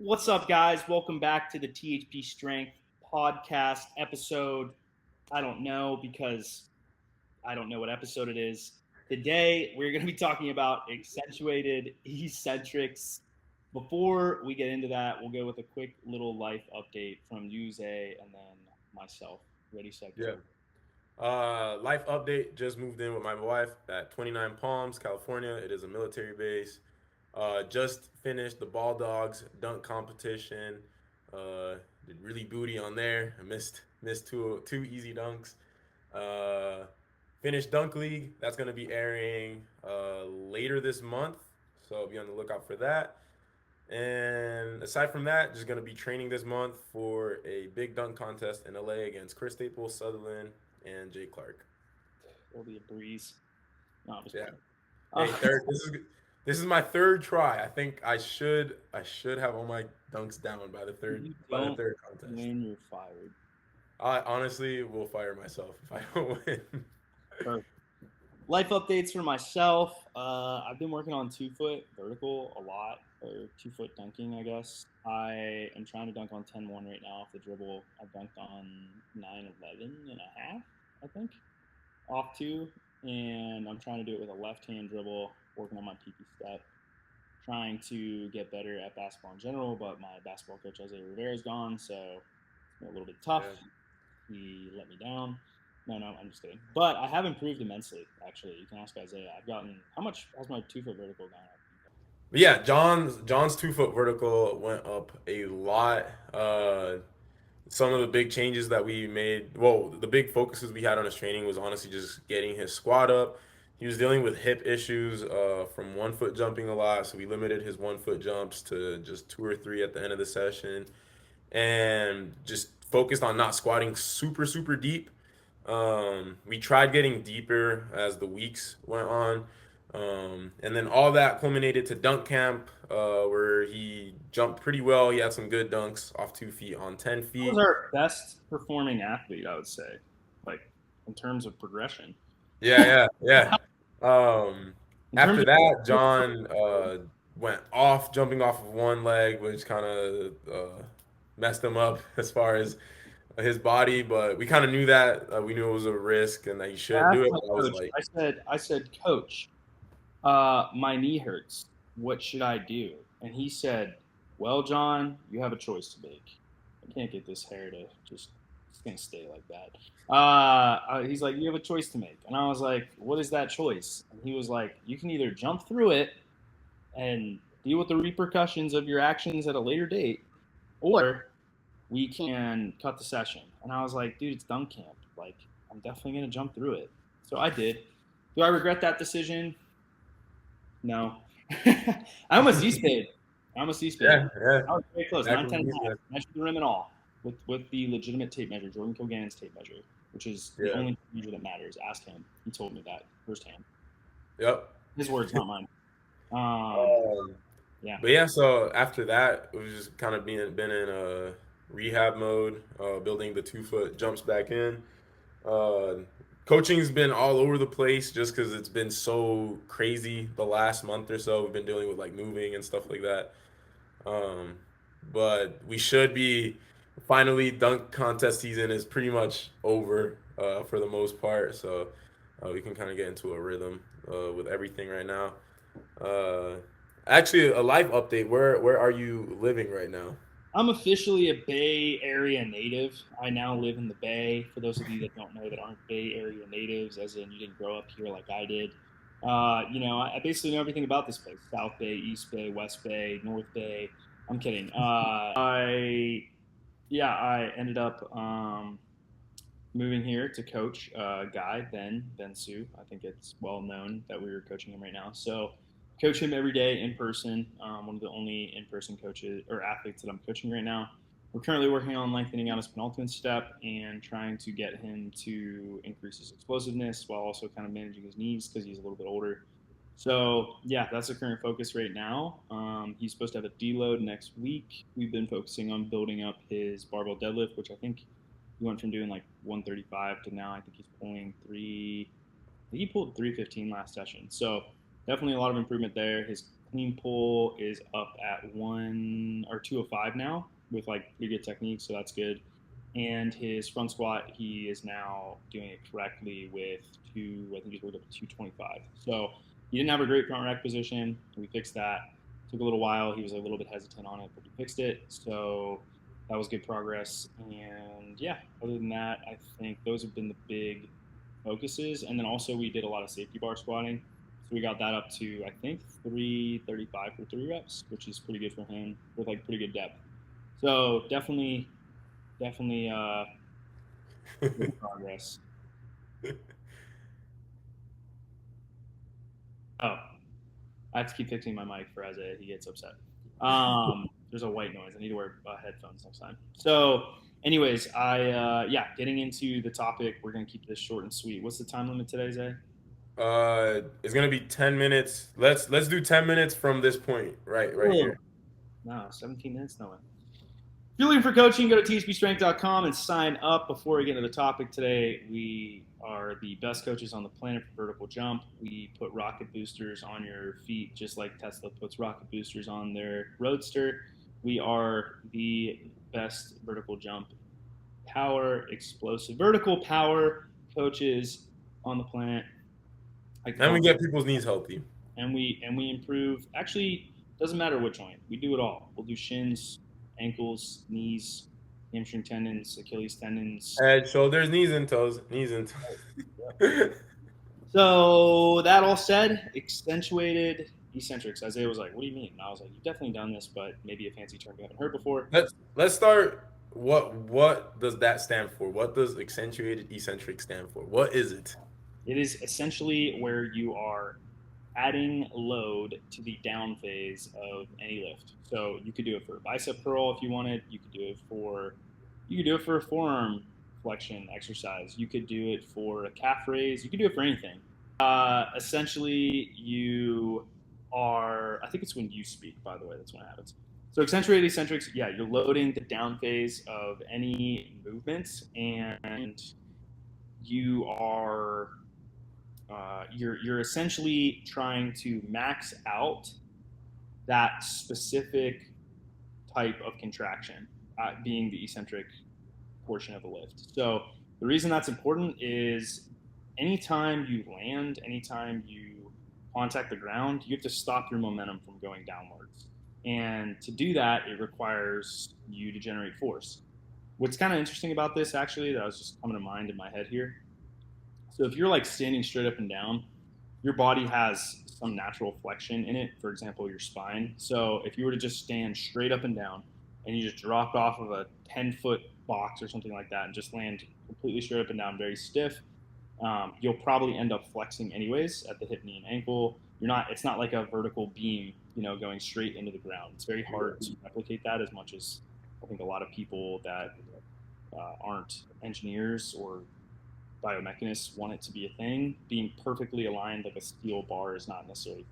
What's up, guys? Welcome back to the THPstrength podcast episode. I don't know because I don't know what episode it is. Today, we're going to be talking about accentuated eccentrics. Before we get into that, we'll go with a quick little life update from Yuze and then myself. Ready, set, Yeah. go. Life update. Just moved in with my wife at 29 Palms, California. It is a military base. Just finished the Ball Dogs dunk competition. Did really booty on there. I missed two easy dunks. Uh, Finished Dunk League. That's gonna be airing later this month, so be on the lookout for that. And aside from that, just gonna be training this month for a big dunk contest in LA against Chris Staples, Sutherland, and Jay Clark. It'll be a breeze. No, I'm just Yeah. playing. Hey, third. This is my third try. I think I should have all my dunks down by the If third you by the don't third contest. win, you're fired. I honestly will fire myself if I don't win. Perfect. Life updates for myself. I've been working on 2 foot vertical a lot, or 2 foot dunking, I guess. I am trying to dunk on 10-1 right now off the dribble. I dunked on 9-11.5, I think, off two. And I'm trying to do it with a left hand dribble, working on my PP step, trying to get better at basketball in general. But my basketball coach, Isaiah Rivera, is gone, so it's been a little bit tough. Yeah. He let me down. No, I'm just kidding. But I have improved immensely, actually. You can ask Isaiah. I've gotten, how much has my 2 foot vertical gone up? But yeah, John's 2 foot vertical went up a lot. Some of the big changes that we made, well, the big focuses we had on his training was honestly just getting his squat up. He was dealing with hip issues from 1 foot jumping a lot, so we limited his 1 foot jumps to just two or three at the end of the session, and just focused on not squatting super deep. We tried getting deeper as the weeks went on. And then all that culminated to dunk camp, where he jumped pretty well. He had some good dunks off 2 feet on 10 Who was feet. our best performing athlete, I would say, like in terms of progression? Yeah. In terms After of, that, John went off, jumping off of one leg, which kind of messed him up as far as his body. But we kind of knew that. We knew it was a risk and that he I shouldn't do asked it. my But I was coach, like, I said, Coach, my knee hurts. What should I do? And he said, well, John, you have a choice to make. I can't get this hair to just, it's going to stay like that. He's like, you have a choice to make. And I was like, what is that choice? And he was like, you can either jump through it and deal with the repercussions of your actions at a later date, or we can cut the session. And I was like, dude, it's dunk camp. Like, I'm definitely going to jump through it. So I did. Do I regret that decision? No. I almost Z-spade. I almost Z-spade. yeah, I was very close. back 9, when 10 and we a half. said, Matched the rim and all with the legitimate tape measure, Jordan Kilgannon's tape measure, which is the yeah, only measure that matters. Ask him. He told me that firsthand. yep. His words, not mine. Um, Yeah. but yeah, so after that, it was just kind of been in a rehab mode, building the 2 foot jumps back in. Uh, Coaching's been all over the place just because it's been so crazy the last month or so. We've been dealing with like moving and stuff like that. Um, but we should be finally dunk contest season is pretty much over for the most part. So we can kind of get into a rhythm with everything right now. Uh, Actually, a life update. Where are you living right now? I'm officially a Bay Area native. I now live in the Bay. For those of you that don't know that aren't Bay Area natives, as in you didn't grow up here like I did, I basically know everything about this place: South Bay, East Bay, West Bay, North Bay. I'm kidding. I ended up moving here to coach Guy Ben Sue. I think it's well known that we were coaching him right now. So coach him every day in person. One of the only in-person coaches or athletes that I'm coaching right now. We're currently working on lengthening out his penultimate step and trying to get him to increase his explosiveness while also kind of managing his knees because he's a little bit older. So yeah, that's the current focus right now. He's supposed to have a deload next week. We've been focusing on building up his barbell deadlift, which I think he went from doing like 135 to now I think he's pulling three. I think he pulled 315 last session. So definitely a lot of improvement there. His Clean pull is up at 205 now with like pretty good technique, so that's good. And his front squat, he is now doing it correctly with I think he's worked up to 225. So he didn't have a great front rack position. We fixed that. Took a little while. He was a little bit hesitant on it, but we fixed it. So that was good progress. And yeah, other than that, I think those have been the big focuses. And then also we did a lot of safety bar squatting. So we got that up to I think 335 for 3 reps, which is pretty good for him with like pretty good depth. So definitely good progress. Oh, I have to keep fixing my mic for Isaiah. He gets upset. There's a white noise. I need to wear headphones next time. So, anyways, getting into the topic. We're gonna keep this short and sweet. What's the time limit today, Zay? It's gonna be 10 minutes. Let's do 10 minutes from this point, right Oh, here. no, 17 minutes. No way. If you're looking for coaching, go to THPstrength.com and sign up. Before we get into the topic today, we are the best coaches on the planet for vertical jump. We put rocket boosters on your feet just like Tesla puts rocket boosters on their Roadster. We are the best vertical jump vertical power coaches on the planet. I can And tell, we get people's knees healthy. and we improve. Actually, doesn't matter what joint. We do it all. We'll do shins, ankles, knees, hamstring tendons, Achilles tendons. Head, shoulders, knees and toes. Knees and toes. So that all said, accentuated eccentrics. Isaiah was like, "What do you mean?" And I was like, "You've definitely done this, but maybe a fancy term you haven't heard before." Let's start. What does that stand for? What does accentuated eccentric stand for? What is it? It is essentially where you are adding load to the down phase of any lift. So you could do it for a bicep curl if you wanted. You could do it for a forearm flexion exercise. You could do it for a calf raise. You could do it for anything. Essentially, you are. I think it's when you speak. By the way, that's when it happens. So accentuated eccentrics, yeah, you're loading the down phase of any movements, and you are you're essentially trying to max out that specific type of contraction, being the eccentric portion of the lift. So the reason that's important is anytime you land, anytime you contact the ground, you have to stop your momentum from going downwards. And to do that, it requires you to generate force. What's kind of interesting about this, actually, that was just coming to mind in my head here. So if you're like standing straight up and down, your body has some natural flexion in it, for example, your spine. So if you were to just stand straight up and down and you just drop off of a 10-foot box or something like that and just land completely straight up and down, very stiff, you'll probably end up flexing anyways at the hip, knee, and ankle. It's not like a vertical beam, going straight into the ground. It's very hard to replicate that as much as I think a lot of people that aren't engineers or biomechanists want it to be a thing. Being perfectly aligned like a steel bar is not necessarily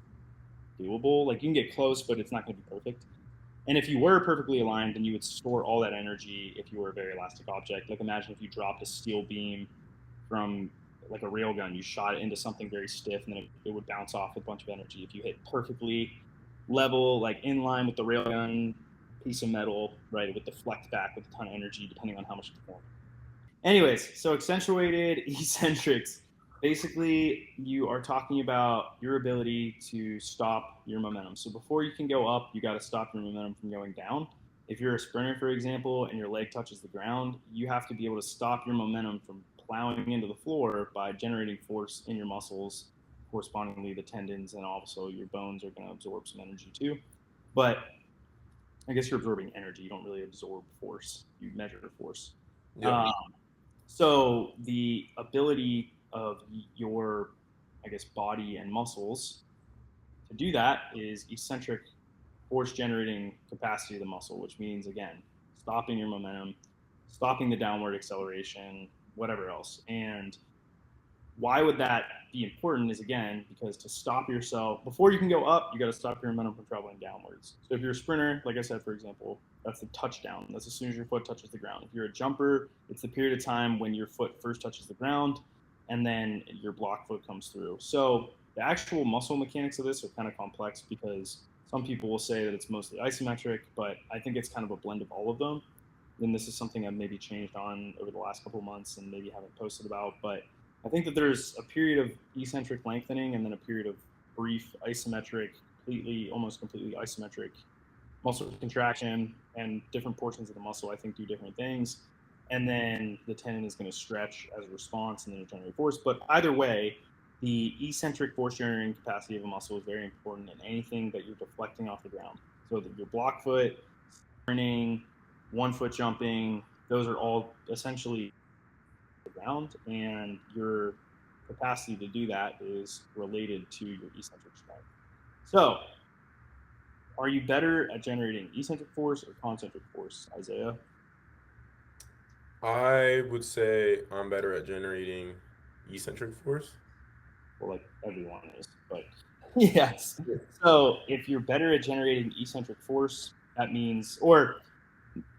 doable. Like you can get close, but it's not going to be perfect. And if you were perfectly aligned, then you would store all that energy if you were a very elastic object. Like imagine if you dropped a steel beam from like a rail gun, you shot it into something very stiff, and then it would bounce off with a bunch of energy. If you hit perfectly level, like in line with the rail gun piece of metal, right, it would deflect back with a ton of energy depending on how much it's performed. Anyways, so accentuated eccentrics. Basically, you are talking about your ability to stop your momentum. So before you can go up, you got to stop your momentum from going down. If you're a sprinter, for example, and your leg touches the ground, you have to be able to stop your momentum from plowing into the floor by generating force in your muscles. Correspondingly, the tendons and also your bones are going to absorb some energy too. But I guess you're absorbing energy. You don't really absorb force. You measure force. Yep. Um, so the ability of your, I guess, body and muscles to do that is eccentric force generating capacity of the muscle, which means, again, stopping your momentum, stopping the downward acceleration, whatever else. And why would that be important is, again, because to stop yourself, before you can go up, you got to stop your momentum from traveling downwards. So if you're a sprinter, like I said, for example, that's the touchdown. That's as soon as your foot touches the ground. If you're a jumper, it's the period of time when your foot first touches the ground and then your block foot comes through. So The actual muscle mechanics of this are kind of complex because some people will say that it's mostly isometric, but I think it's kind of a blend of all of them. And this is something I've maybe changed on over the last couple of months and maybe haven't posted about. But I think that there's a period of eccentric lengthening and then a period of brief isometric, almost completely isometric muscle contraction, and different portions of the muscle I think do different things. And then the tendon is going to stretch as a response and then generate force. But either way, the eccentric force generating capacity of a muscle is very important in anything that you're deflecting off the ground. So that your block foot, sprinting, 1 foot jumping, those are all essentially the ground, and your capacity to do that is related to your eccentric strength. So, are you better at generating eccentric force or concentric force, Isaiah? I would say I'm better at generating eccentric force. Well, like everyone is, but yes. So, if you're better at generating eccentric force, that means, or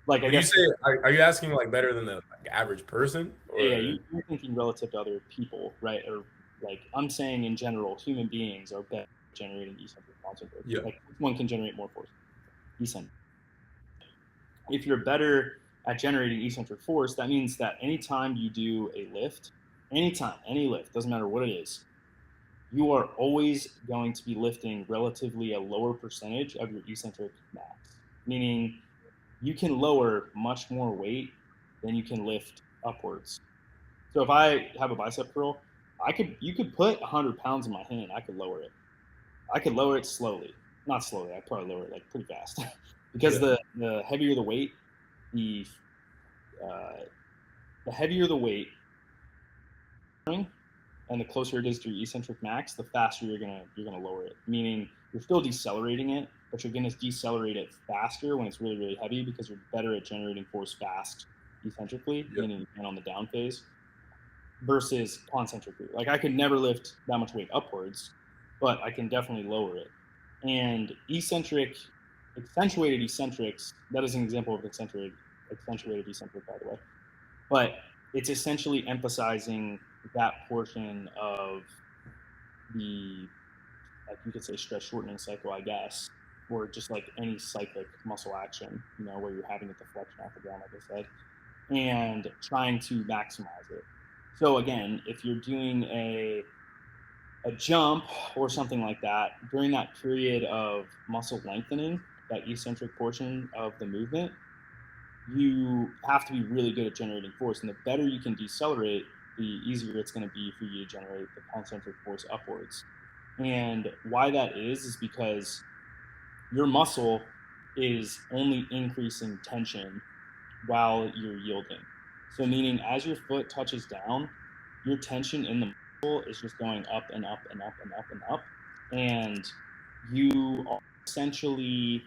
like, I When you guess, say, are you asking like better than the like, average person, yeah, or you're thinking relative to other people, right? Or like, I'm saying in general, human beings are better at generating eccentric concentric. yeah, Like, one can generate more force, eccentric. If you're better at generating eccentric force, that means that anytime you do a lift, anytime, any lift, doesn't matter what it is, you are always going to be lifting relatively a lower percentage of your eccentric max, meaning you can lower much more weight than you can lift upwards. So if I have a bicep curl, you could put 100 pounds in my hand, I could lower it. I could lower it slowly, not slowly. I probably lower it like pretty fast, because yeah, the heavier the weight, the uh, the heavier the weight, and the closer it is to your eccentric max, the faster you're gonna lower it. Meaning you're still decelerating it, but you're gonna decelerate it faster when it's really really heavy because you're better at generating force fast eccentrically, yeah. meaning and on the down phase versus concentrically. Like I could never lift that much weight upwards, but I can definitely lower it. And accentuated eccentrics, that is an example of accentuated eccentric, by the way. But it's essentially emphasizing that portion of the, like you could say, stress shortening cycle, I guess, or just like any cyclic muscle action, where you're having a deflection off the ground, like I said, and trying to maximize it. So again, if you're doing a jump or something like that during that period of muscle lengthening, that eccentric portion of the movement, you have to be really good at generating force. And the better you can decelerate, the easier it's going to be for you to generate the concentric force upwards. And why that is because your muscle is only increasing tension while you're yielding. So, meaning as your foot touches down, your tension in the muscle is just going up and up and up and up and up. And you are essentially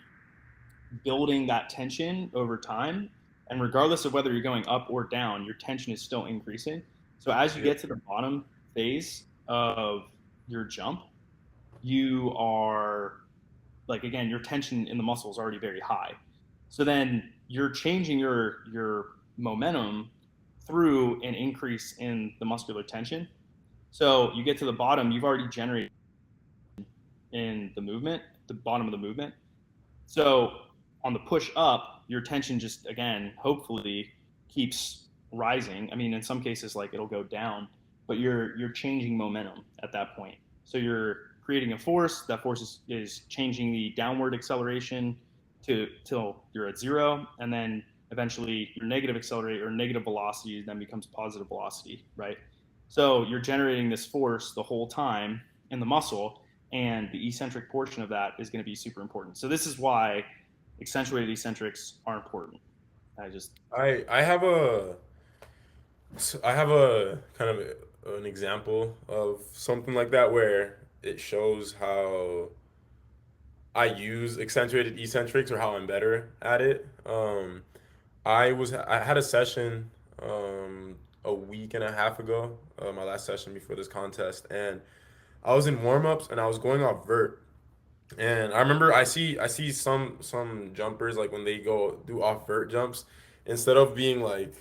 building that tension over time. And regardless of whether you're going up or down, your tension is still increasing. So as you Yeah. get to the bottom phase of your jump, you are like, again, your tension in the muscle is already very high. So then you're changing your momentum through an increase in the muscular tension. So you get to the bottom, you've already generated in the movement, the bottom of the movement. So on the push up, your tension just, again, hopefully keeps rising. I mean, in some cases, like it'll go down, but you're changing momentum at that point. So you're creating a force. That force is changing the downward acceleration to till you're at zero, and then eventually your negative accelerate or negative velocity then becomes positive velocity, right? So you're generating this force the whole time in the muscle, and the eccentric portion of that is going to be super important. So this is why accentuated eccentrics are important. I just I have a I have a kind of an example of something like that where it shows how I use accentuated eccentrics or how I'm better at it. I had a session a week and a half ago, my last session before this contest, and I was in warm ups and I was going off vert. And I remember I see some jumpers like when they go do off vert jumps, instead of being like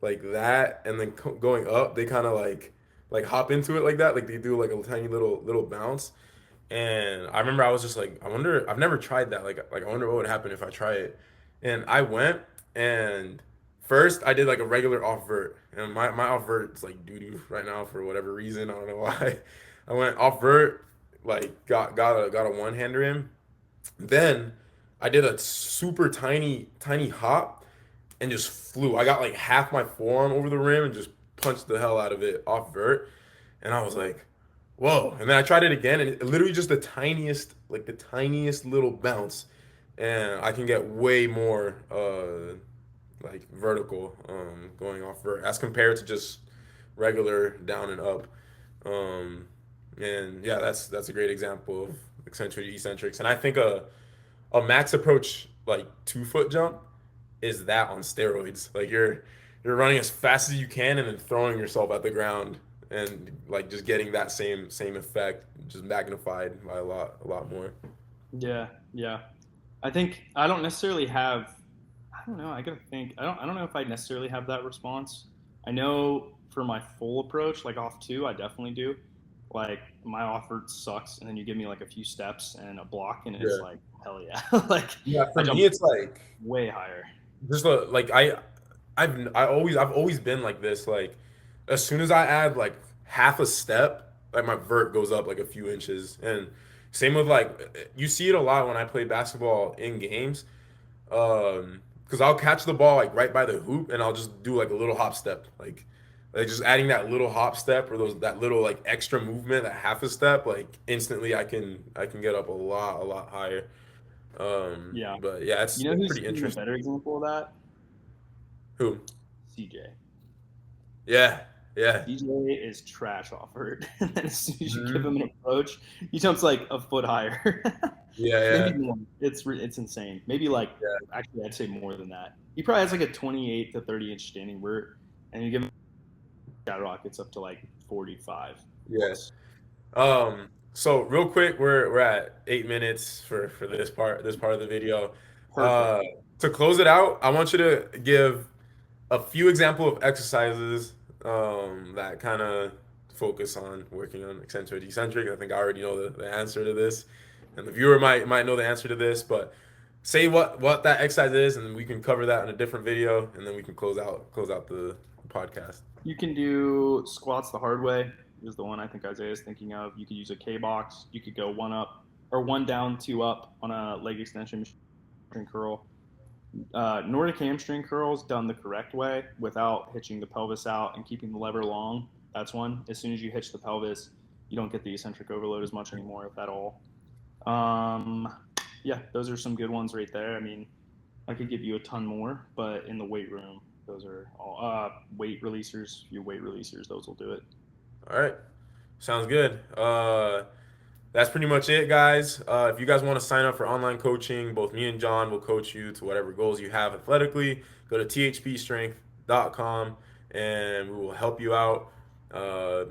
that and then going up, they kind of like like hop into it like that. Like they do like a tiny little bounce. And I remember I was just like, I wonder, I've never tried that. Like I wonder what would happen if I try it. And I went and first I did like a regular off vert. And my off vert is like doo doo right now for whatever reason. I don't know why. I went off vert, like got a one hander in. Then I did a super tiny hop and just flew. I got like half my forearm over the rim and just punched the hell out of it off vert. And I was like, whoa. And then I tried it again and it literally just the tiniest little bounce. And I can get way more like vertical going off vert as compared to just regular down and up. Um, and yeah, that's a great example of Accentuated eccentrics. And I think a max approach like 2 foot jump is that on steroids. Like you're running as fast as you can and then throwing yourself at the ground and like just getting that same effect, just magnified by a lot more. Yeah, yeah. I think I don't necessarily have. I don't know. I gotta think. I don't know if I necessarily have that response. I know for my full approach, like off two, I definitely do. Like my offer sucks, and then you give me like a few steps and a block, and it's Yeah. like hell yeah. Like Yeah, I for me jump it's like way higher. just like I've always been like this. Like as soon as I add like half a step, like my vert goes up like a few inches. And same with like you see it a lot when I play basketball in games. Because I'll catch the ball like right by the hoop and I'll just do like a little hop step, like just adding that little hop step or those that little like extra movement, that half a step, like instantly I can get up a lot higher. Yeah. But yeah, You know it's who's pretty even a interesting. better example of that? Who? CJ. Yeah, yeah. CJ is trash offered. And then as soon as you give Hmm. him an approach, he jumps like a foot higher. Yeah, Maybe yeah, more. It's insane. Maybe like yeah, actually I'd say more than that. He probably has like a 28 to 30 inch standing vert, and you give him sky rockets up to like 45 yeah. plus. So real quick, we're at 8 minutes for this part of the video. Perfect. Uh, to close it out, I want you to give a few example of exercises that kind of focus on working on eccentric eccentric. I think I already know the answer to this, and the viewer might know the answer to this, but say what that exercise is, and then we can cover that in a different video, and then we can close out the podcast. You can do squats the hard way is the one I think Isaiah is thinking of. You could use a K box. You could go one up or one down, two up on a leg extension machine curl. Nordic hamstring curls done the correct way without hitching the pelvis out and keeping the lever long. That's one. As soon as you hitch the pelvis, you don't get the eccentric overload as much anymore, if at all. Um, yeah, those are some good ones right there. I mean, I could give you a ton more, but in the weight room, those are all weight releasers. Your weight releasers, those will do it. All right, sounds good. That's pretty much it, guys. If you guys want to sign up for online coaching, both me and John will coach you to whatever goals you have athletically. Go to THPstrength.com and we will help you out.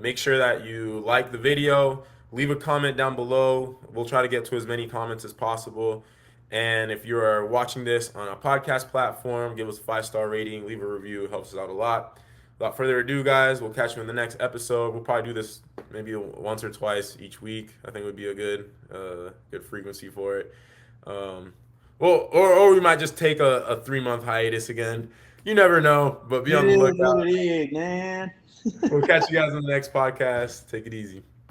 Make sure that you like the video, leave a comment down below. We'll try to get to as many comments as possible. And if you are watching this on a podcast platform, give us a 5-star rating, leave a review. It helps us out a lot. Without further ado, guys, we'll catch you in the next episode. We'll probably do this maybe once or twice each week. I think would be a good frequency for it. Well, or we might just take a 3 month hiatus again. You never know, but be It on the is what lookout. it is, man. We'll catch you guys on the next podcast. Take it easy.